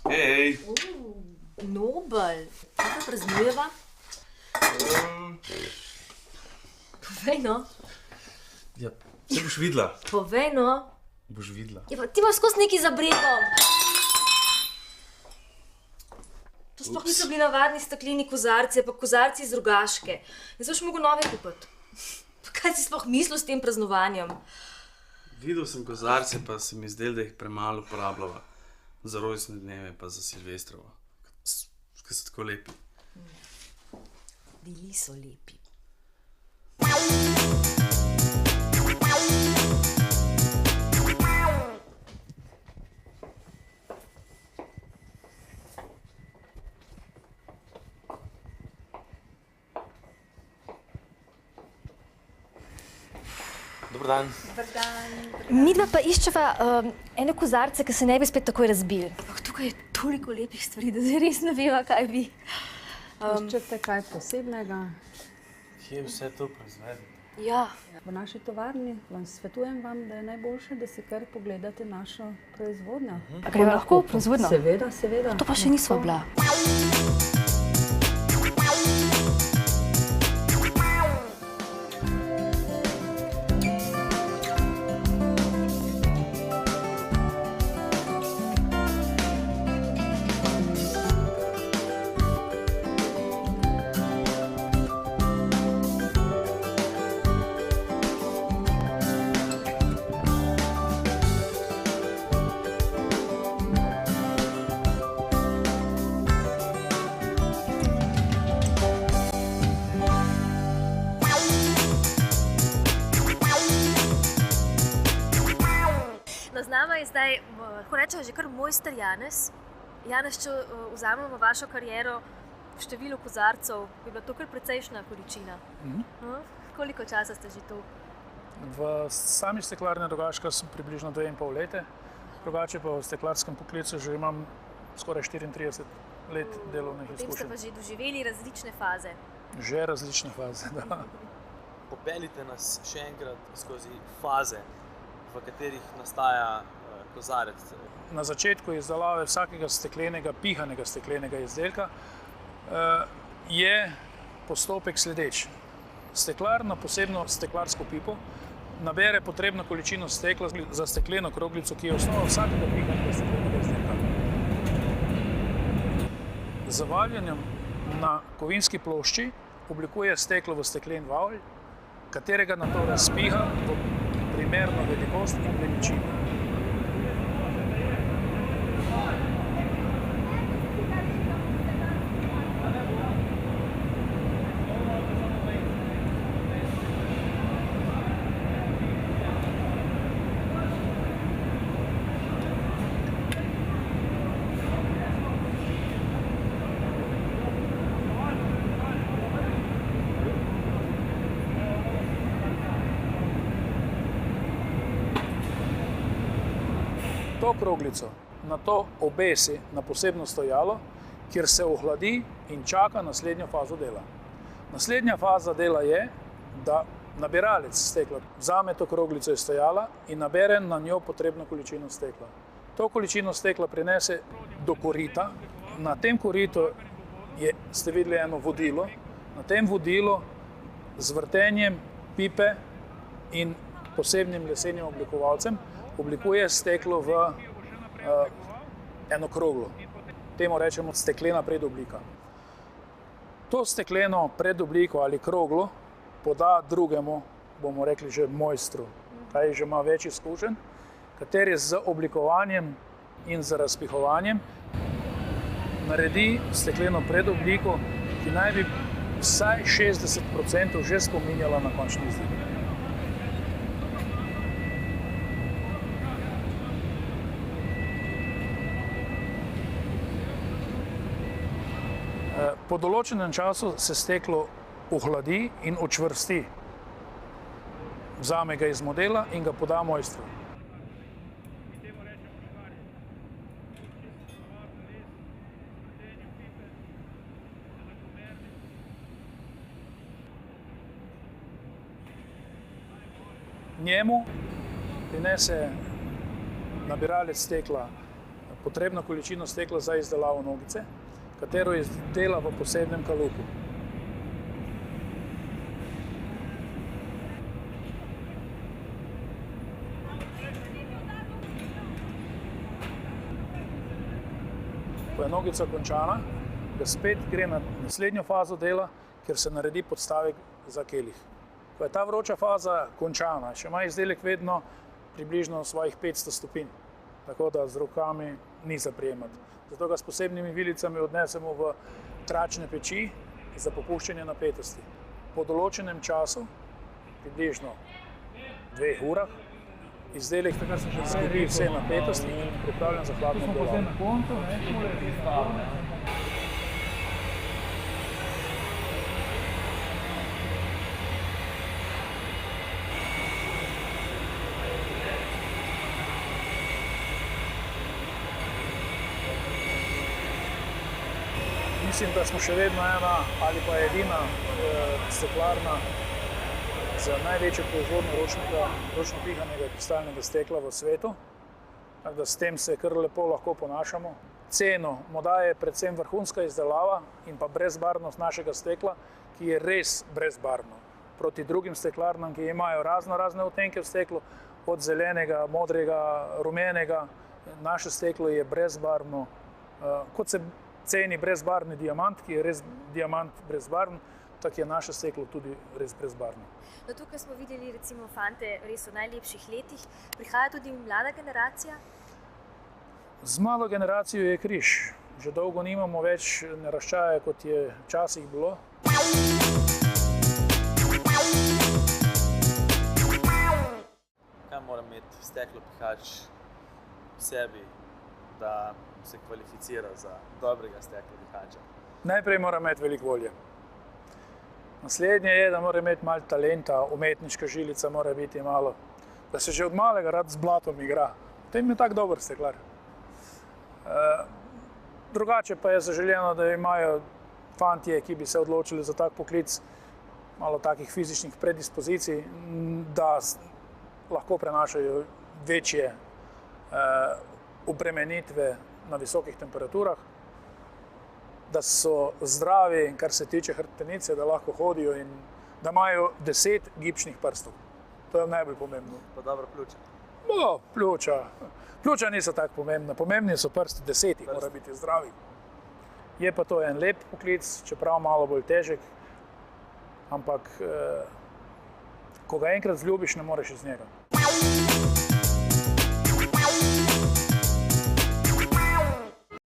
Hej! Nobel, kaj pa praznujeva? Povej no. Ja, se boš videla. Povej no. Boš videla. Ja, pa ti imaš skozi neki za bregom. To sploh niso bili navadni stekleni kozarci, pa kozarci iz Rogaške. Jaz boš mogel nove kupiti. Kaj si sploh mislil s tem praznovanjem? Videl sem kozarce, pa se mi zdelo, da jih premalo uporabljava. Za rojstne dneve, pa za Silvestrovo. Ker so tako lepi. Bili so lepi. Dobar dan. Midva pa iščeva ene kozarce, ki se ne bi spet takoj razbili. Tukaj je toliko lepih stvari, da zdaj res ne veva, kaj bi. Iščete kaj posebnega? Kje je vse to proizvedeno? Ja. V naši tovarni svetujem vam, da je najboljše, da si kar pogledate našo proizvodnjo. A greva lahko v proizvodnjo? Seveda, seveda. To pa še nisva bila. No, z nama je zdaj, lahko rečemo, že kar mojster Janez. Janez, če vzamemo vašo kariero v številu kozarcev, bi bila to kar precejšnja količina. Koliko časa ste že tu? V sami steklarni Rogaška sem približno 2,5 leta, drugače pa v steklarskem poklicu že imam skoraj 34 let delovnih Potem ste izkušenj. pa že doživeli različne faze. Že različne faze, da. Popeljite nas še enkrat skozi faze, v katerih nastaja kozarec. Na začetku izdelave vsakega pihanega steklenega izdelka je postopek sledeč. Steklar na posebno steklarsko pipo nabere potrebno količino stekla za stekleno kroglico, ki je osnova vsakega pihanega steklenega izdelka. Z valjanjem na kovinski plošči oblikuje steklo v steklen valj, katerega nato razpiha v primerno velikost in veličino. To kroglico nato obesi na posebno stojalo, kjer se ohladi in čaka naslednjo fazo dela. Naslednja faza dela je, da nabiralec stekla vzame to kroglico iz stojala in nabere na njo potrebno količino stekla. To količino stekla prinese do korita. Na tem koritu ste videli eno vodilo. Na tem vodilu z vrtenjem pipe in posebnim lesenim oblikovalcem oblikuje steklo v eno kroglo. Temu rečemo steklena predoblika. To stekleno predobliko ali kroglo poda drugemu, bomo rekli že mojstru, kaj že ima več izkušenj, kateri z oblikovanjem in z razpihovanjem naredi stekleno predobliko, ki naj bi vsaj 60% že spominjala na končni izdelek. Po določenem času se steklo ohladi in učvrsti. Vzame ga iz modela in ga poda mojstru. Njemu prinese nabiralec stekla potrebno količino stekla za izdelavo nogice, katero izdela v posebnem kalupu. Ko je nogica končana, ga spet gre na naslednjo fazo dela, kjer se naredi podstavek za kelih. Ko je ta vroča faza končana, še ima izdelek vedno približno svojih 500 stopinj, tako da z rokami ni za prijemati. Zato ga s posebnimi vilicami odnesemo v tračne peči za popuščanje napetosti. Po določenem času, približno 2 urah, izdelek izgubi vse napetosti in pripravljen za hladno obdelavo. Mislim, da smo še vedno ena ali pa edina steklarna z največjo proizvodnjo ročno pihanega kristalnega stekla v svetu. Tako da s tem se kar lepo lahko ponašamo. Ceno mu daje predvsem vrhunska izdelava in pa brezbarvnost našega stekla, ki je res brezbarvno. Proti drugim steklarnam, ki imajo razne odtenke v steklu, od zelenega, modrega, rumenega, naše steklo je brezbarvno. Kot se ceni brezbarvni diamant, ki je res diamant brezbarven, tako je naše steklo tudi res brezbarvno. No, tukaj smo videli recimo fante res v najlepših letih. Prihaja tudi mlada generacija? Z mlado generacijo je križ. Že dolgo nimamo več naraščaja, kot je včasih bilo. Kaj mora imeti steklopihač v sebi, da se kvalificira za dobrega steklopihača? Najprej mora imeti veliko volje. Naslednje je, da mora imeti malo talenta, umetniška žilica mora biti malo, da se že od malega rad z blatom igra. Potem je tak dober steklar. Drugače pa je zaželjeno, da imajo fantje, ki bi se odločili za tak poklic, malo takih fizičnih predispozicij, da lahko prenašajo večje obremenitve na visokih temperaturah, da so zdravi, kar se tiče hrbtenice, da lahko hodijo in da imajo 10 gibčnih prstov. To je najbolj pomembno. Pa dobro pljuča. No, pljuča niso tako pomembna. Pomembni so prsti, 10 mora biti zdravi. Je pa to en lep poklic, čeprav malo bolj težek, ampak ko ga enkrat vzljubiš, ne moreš iz njega.